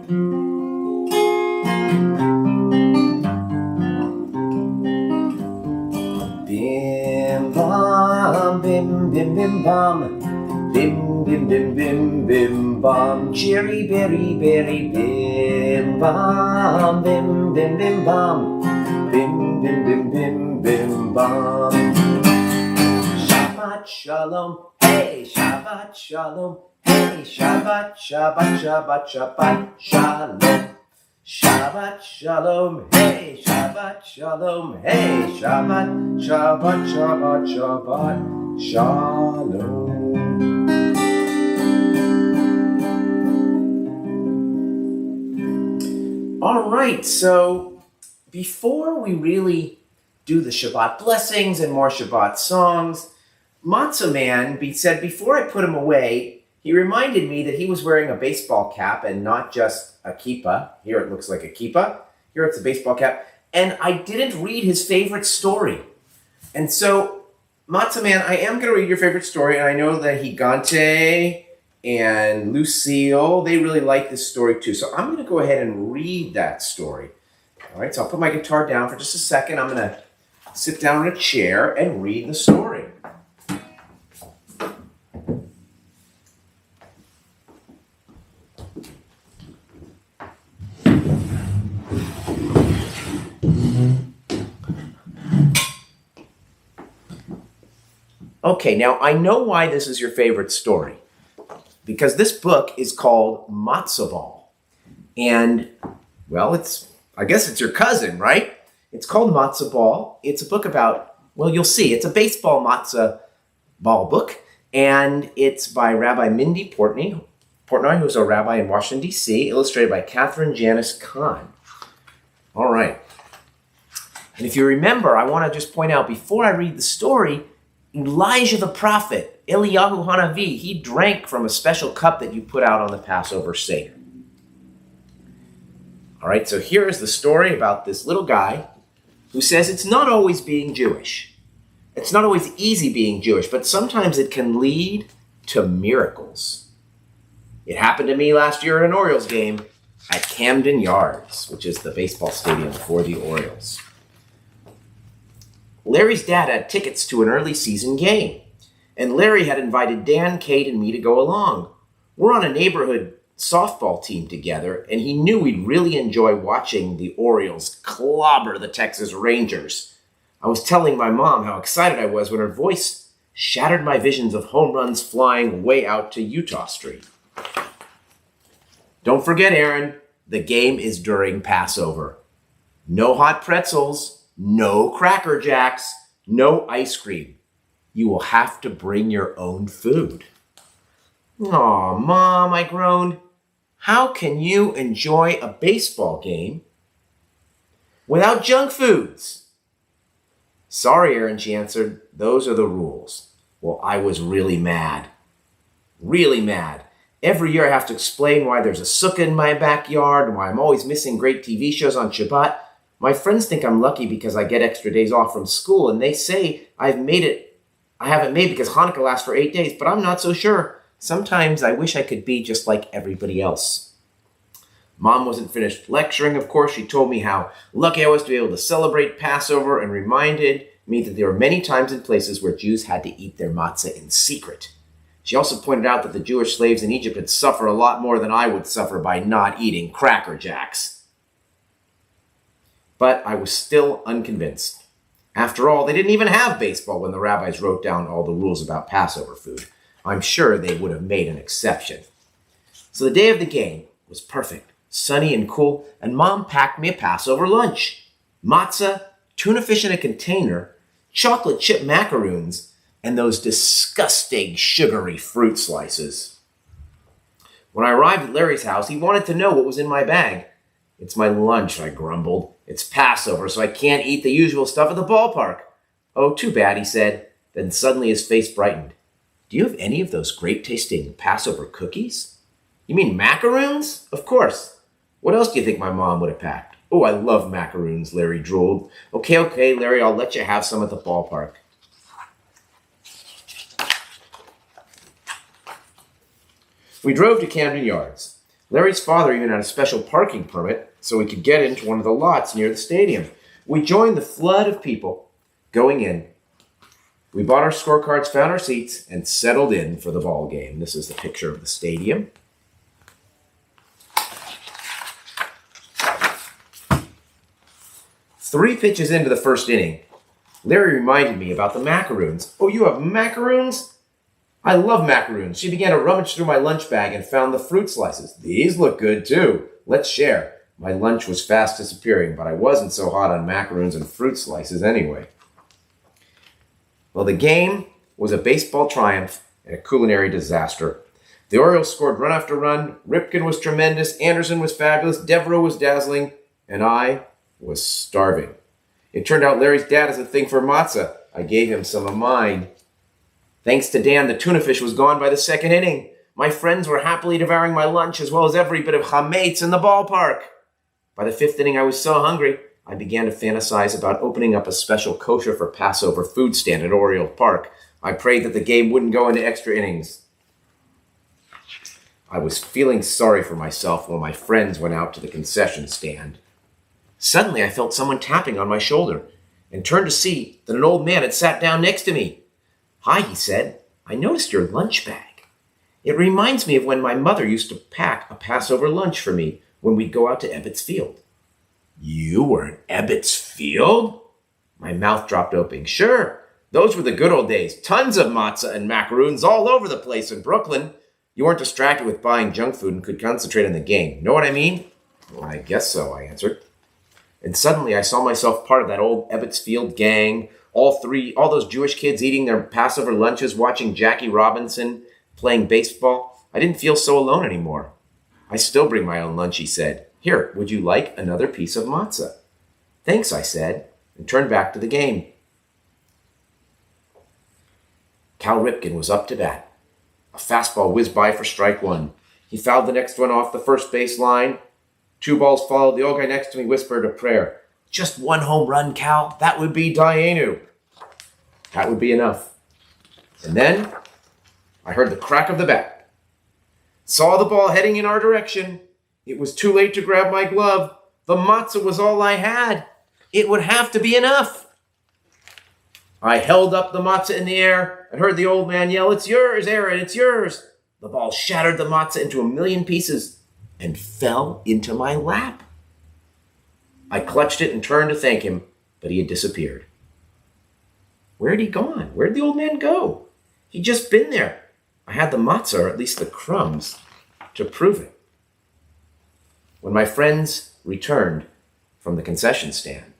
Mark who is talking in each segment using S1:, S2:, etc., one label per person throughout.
S1: Bim bam, bim bim bim bam, bim bim bim bim bim bam, cherry berry berry bim bam, bim bim bim bam, bim bim bim bim bim bam. Shabbat shalom, hey Shabbat shalom, hey Shabbat Shabbat Shabbat Shabbat shalom. Shabbat shalom, hey Shabbat shalom, hey Shabbat Shabbat Shabbat Shabbat shalom. All right, so before we really do the Shabbat blessings and more Shabbat songs, Matzah Man said before I put him away, he reminded me that he was wearing a baseball cap and not just a kippah. Here it looks like a kippah. Here it's a baseball cap. And I didn't read his favorite story. And so, Matzah Man, I am going to read your favorite story. And I know that Higante and Lucille, they really like this story too. So I'm going to go ahead and read that story. All right, so I'll put my guitar down for just a second. I'm going to sit down in a chair and read the story. Okay, now I know why this is your favorite story. Because this book is called Matzah Ball. And, well, I guess it's your cousin, right? It's called Matzah Ball. It's a book about, well, you'll see. It's a baseball matzah ball book. And it's by Rabbi Mindy Portnoy, who's a rabbi in Washington, D.C., illustrated by Catherine Janice Kahn. All right. And if you remember, I want to just point out, before I read the story, Elijah the prophet, Eliyahu Hanavi, he drank from a special cup that you put out on the Passover Seder. All right, so here is the story about this little guy who says it's not always being Jewish. It's not always easy being Jewish, but sometimes it can lead to miracles. It happened to me last year at an Orioles game at Camden Yards, which is the baseball stadium for the Orioles. Larry's dad had tickets to an early season game, and Larry had invited Dan, Kate, and me to go along. We're on a neighborhood softball team together, and he knew we'd really enjoy watching the Orioles clobber the Texas Rangers. I was telling my mom how excited I was when her voice shattered my visions of home runs flying way out to Utah Street. Don't forget, Aaron, the game is during Passover. No hot pretzels. No Cracker Jacks, no ice cream. You will have to bring your own food. Aw, Mom, I groaned. How can you enjoy a baseball game without junk foods? Sorry, Aaron, she answered. Those are the rules. Well, I was really mad. Really mad. Every year I have to explain why there's a sukkah in my backyard and why I'm always missing great TV shows on Shabbat. My friends think I'm lucky because I get extra days off from school, and they say I haven't made because Hanukkah lasts for 8 days, but I'm not so sure. Sometimes I wish I could be just like everybody else. Mom wasn't finished lecturing, of course. She told me how lucky I was to be able to celebrate Passover and reminded me that there were many times and places where Jews had to eat their matzah in secret. She also pointed out that the Jewish slaves in Egypt had suffered a lot more than I would suffer by not eating Cracker Jacks. But I was still unconvinced. After all, they didn't even have baseball when the rabbis wrote down all the rules about Passover food. I'm sure they would have made an exception. So the day of the game was perfect, sunny and cool, and Mom packed me a Passover lunch. Matzah, tuna fish in a container, chocolate chip macaroons, and those disgusting sugary fruit slices. When I arrived at Larry's house, he wanted to know what was in my bag. It's my lunch, I grumbled. It's Passover, so I can't eat the usual stuff at the ballpark. Oh, too bad, he said. Then suddenly his face brightened. Do you have any of those great-tasting Passover cookies? You mean macaroons? Of course. What else do you think my mom would have packed? Oh, I love macaroons, Larry drooled. Okay, Larry, I'll let you have some at the ballpark. We drove to Camden Yards. Larry's father even had a special parking permit so we could get into one of the lots near the stadium. We joined the flood of people going in. We bought our scorecards, found our seats, and settled in for the ball game. This is the picture of the stadium. Three pitches into the first inning, Larry reminded me about the macaroons. Oh, you have macaroons? I love macaroons. She began to rummage through my lunch bag and found the fruit slices. These look good too. Let's share. My lunch was fast disappearing, but I wasn't so hot on macaroons and fruit slices anyway. Well, the game was a baseball triumph and a culinary disaster. The Orioles scored run after run. Ripken was tremendous. Anderson was fabulous. Devereaux was dazzling. And I was starving. It turned out Larry's dad has a thing for matzah. I gave him some of mine. Thanks to Dan, the tuna fish was gone by the second inning. My friends were happily devouring my lunch as well as every bit of chametz in the ballpark. By the fifth inning, I was so hungry, I began to fantasize about opening up a special kosher for Passover food stand at Oriole Park. I prayed that the game wouldn't go into extra innings. I was feeling sorry for myself while my friends went out to the concession stand. Suddenly, I felt someone tapping on my shoulder and turned to see that an old man had sat down next to me. "Hi," he said. "I noticed your lunch bag. It reminds me of when my mother used to pack a Passover lunch for me when we'd go out to Ebbets Field." "You were at Ebbets Field?" My mouth dropped open. "Sure. Those were the good old days. Tons of matzah and macaroons all over the place in Brooklyn. You weren't distracted with buying junk food and could concentrate on the game. Know what I mean?" "Well, I guess so," I answered. And suddenly I saw myself part of that old Ebbets Field gang, all those Jewish kids eating their Passover lunches, watching Jackie Robinson playing baseball. I didn't feel so alone anymore. "I still bring my own lunch," he said. "Here, would you like another piece of matzah?" "Thanks," I said, and turned back to the game. Cal Ripken was up to bat. A fastball whizzed by for strike one. He fouled the next one off the first base line. 2 balls followed. The old guy next to me whispered a prayer. "Just one home run, Cal. That would be Dayenu." That would be enough. And then I heard the crack of the bat. Saw the ball heading in our direction. It was too late to grab my glove. The matzah was all I had. It would have to be enough. I held up the matzah in the air and heard the old man yell, "It's yours, Aaron, it's yours." The ball shattered the matzah into a million pieces and fell into my lap. I clutched it and turned to thank him, but he had disappeared. Where had he gone? Where did the old man go? He'd just been there. I had the matzah, or at least the crumbs, to prove it. When my friends returned from the concession stand,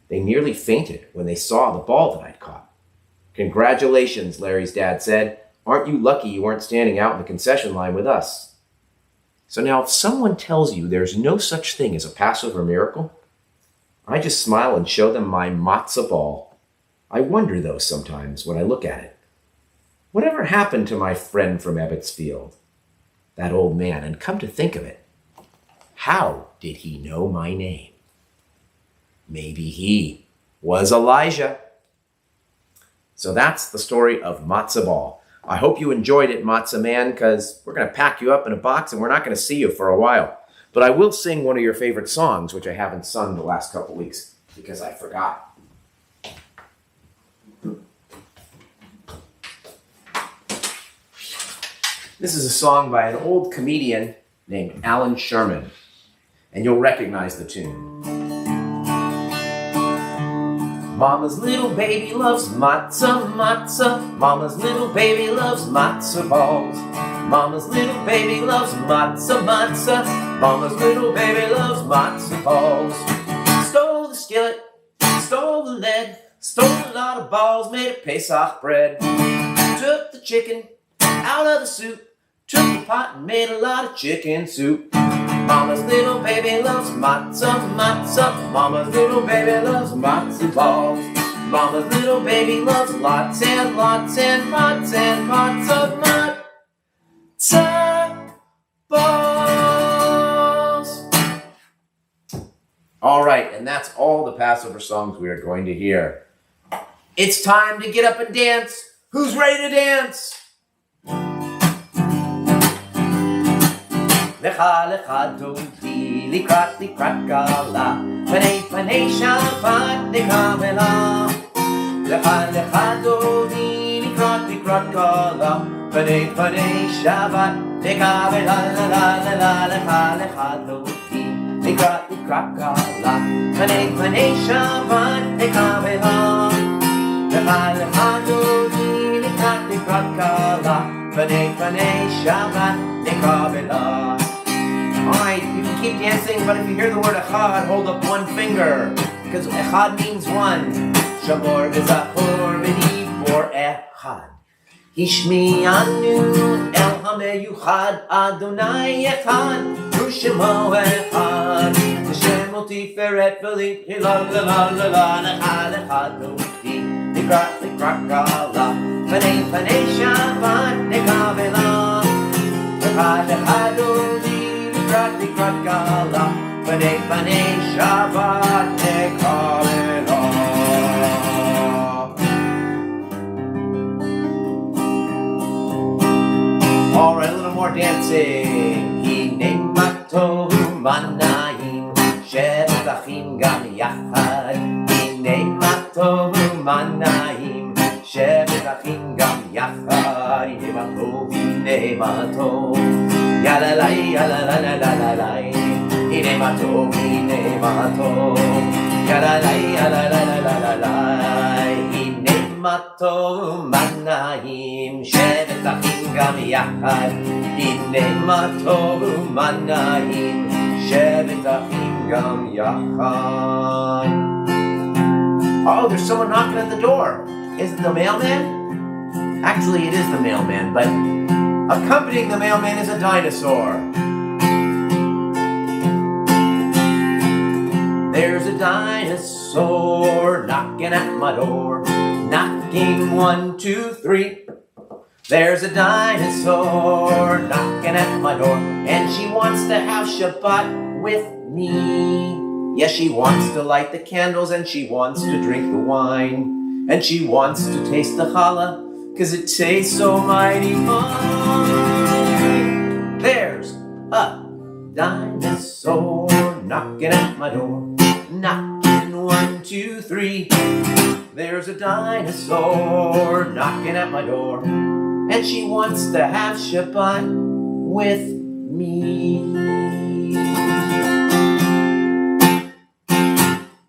S1: they nearly fainted when they saw the ball that I'd caught. "Congratulations," Larry's dad said. "Aren't you lucky you weren't standing out in the concession line with us?" So now if someone tells you there's no such thing as a Passover miracle, I just smile and show them my matzah ball. I wonder, though, sometimes when I look at it, whatever happened to my friend from Ebbets Field, that old man? And come to think of it, how did he know my name? Maybe he was Elijah. So that's the story of matzah ball. I hope you enjoyed it, Matzah Man, because we're going to pack you up in a box and we're not going to see you for a while. But I will sing one of your favorite songs, which I haven't sung the last couple weeks because I forgot. This is a song by an old comedian named Alan Sherman, and you'll recognize the tune. Mama's little baby loves matzah, matzah. Mama's little baby loves matzah balls. Mama's little baby loves matzah, matzah. Mama's little baby loves matzah balls. Stole the skillet, stole the lead, stole a lot of balls, made of Pesach bread. Took the chicken out of the soup, took the pot and made a lot of chicken soup. Mama's little baby loves matzah, matzah. Mama's little baby loves matzah balls. Mama's little baby loves lots and lots and lots and lots of matzah balls. All right, and that's all the Passover songs we are going to hear. It's time to get up and dance. Who's ready to dance? Lecha lecha dodi, likrat gala. Panei Shabbat nekavela. Lecha lecha dodi, likrat gala. Panei Shabbat nekavela. La la la lecha lecha dodi, likrat gala. Panei Shabbat nekavela. Lecha lecha dodi, likrat gala. Panei Shabbat nekavela. Alright, you can keep dancing, but if you hear the word echad, hold up one finger. Because echad means one. Shamor v'zachor v'dibor echad. Hishmi'anu el hameyuchad Adonai echad. Rushimo echad. Hashem u'tiferet v'li la la la la la echad echad u'ti. Nikrat gala. Panei Shabbat nekavela. Echad echad u'ti. Likrat gala, panei Shabbat nekavela. All right, a little more dancing. Hine matov manayim, shebachim gam yachad. Hine matov manayim, shebachim gam yachad. Hine matov. Ya la la ya la la la la la la. Hine matov, ya la la ya la la la la la la. Hine matov manayim, shevet achim gam yachad. Hine matov manayim, shevet achim gam yachad. Oh, there's someone knocking at the door. Is it the mailman? Actually, it is the mailman, but accompanying the mailman is a dinosaur. There's a dinosaur knocking at my door. Knocking 1, 2, 3. There's a dinosaur knocking at my door. And she wants to have Shabbat with me. Yes, she wants to light the candles and she wants to drink the wine. And she wants to taste the challah, 'cause it tastes so mighty fine. There's a dinosaur knocking at my door. Knocking 1, 2, 3. There's a dinosaur knocking at my door. And she wants to have Shabbat with me.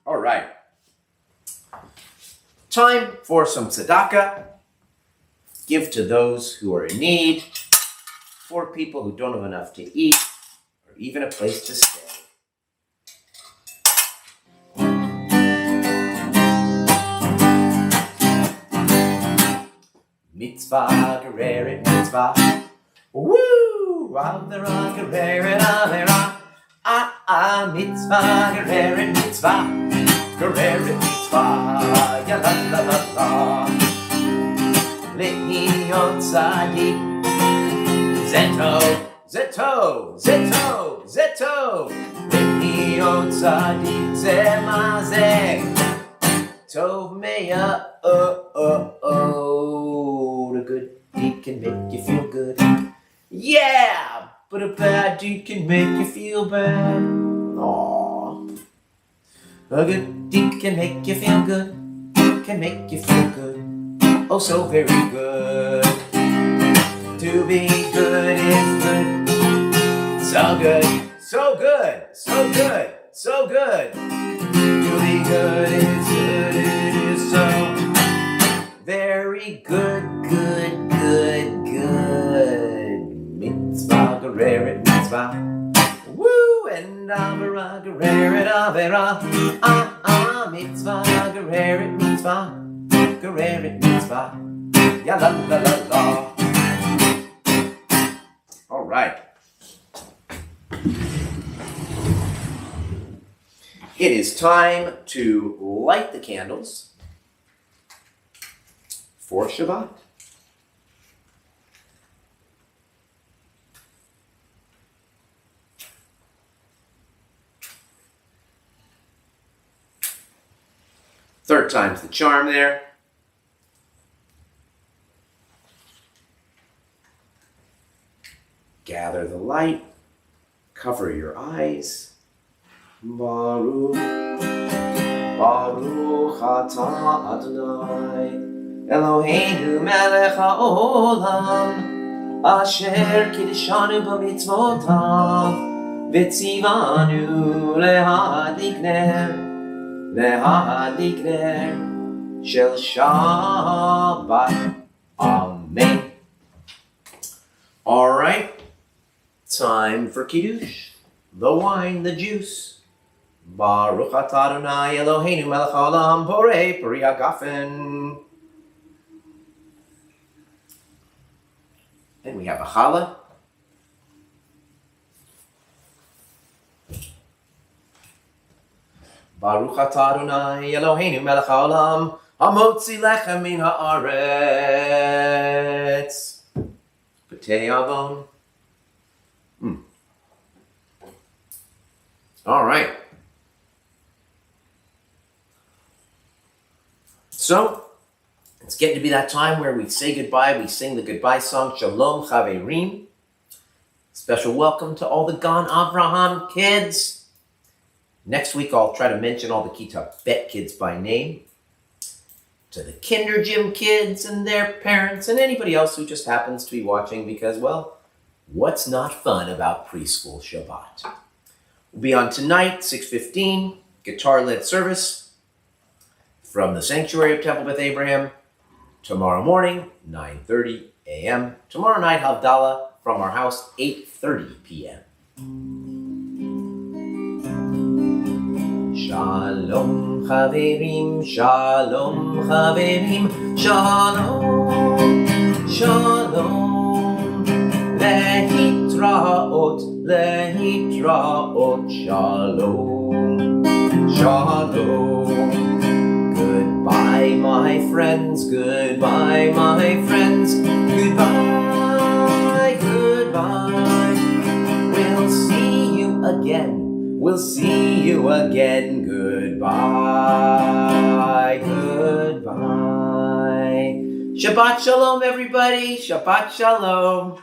S1: All right. Time for some tzedakah. Give to those who are in need, for people who don't have enough to eat, or even a place to stay. Mitzvah, gereret, mitzvah. Woo! Avera, gereret, avera. Mitzvah, gereret, mitzvah. Gereret, mitzvah. Ya la la la la. Le'iyot tzadik. Zeto, zeto, zeto, zeto. Le'iyot tzadik, zemazeh. Tov meya, the good deed can make you feel good. Yeah, but a bad deed can make you feel bad. Aww. A good deed can make you feel good. Can make you feel good. Oh, so very good. To be good is good. So good, so good, so good, so good. To be good is good, it is so very good, good, good, good. Mitzvah, gereret, mitzvah. Woo! And avera, gereret, avera. Mitzvah, gereret, mitzvah. Gereret, mitzvah. Ya la la la la. All right. It is time to light the candles for Shabbat. Third time's the charm there. Gather the light Cover your eyes. Baruch, Baruch atah Adonai, Eloheinu melech haolam, asher kiddushanu b'mitzvotav, v'tzivanu lehadlik ner shel Shabbat. Amen. All right. Time for Kiddush. The wine, the juice. Baruch atah Adonai Eloheinu melech haolam borei peri hagafen. Then we have a challah. Baruch atah Adonai Eloheinu melech haolam hamotzi lechem min haaretz. Patei avon. All right. So, it's getting to be that time where we say goodbye. We sing the goodbye song, Shalom Chaverim. Special welcome to all the GAN Avraham kids. Next week, I'll try to mention all the Kita Bet kids by name. To the Kinder Gym kids and their parents and anybody else who just happens to be watching because, well, what's not fun about preschool Shabbat? We'll be on tonight, 6:15, guitar-led service from the Sanctuary of Temple Beth Abraham. Tomorrow morning, 9:30 a.m. Tomorrow night, Havdalah from our house, 8:30 p.m. Shalom Chaverim, Shalom Chaverim, Shalom, Shalom, Lehitraot, Lehitraot, Shalom, Shalom. Goodbye, my friends, goodbye, my friends, goodbye, goodbye. We'll see you again. We'll see you again. Goodbye. Goodbye. Shabbat shalom, everybody. Shabbat shalom.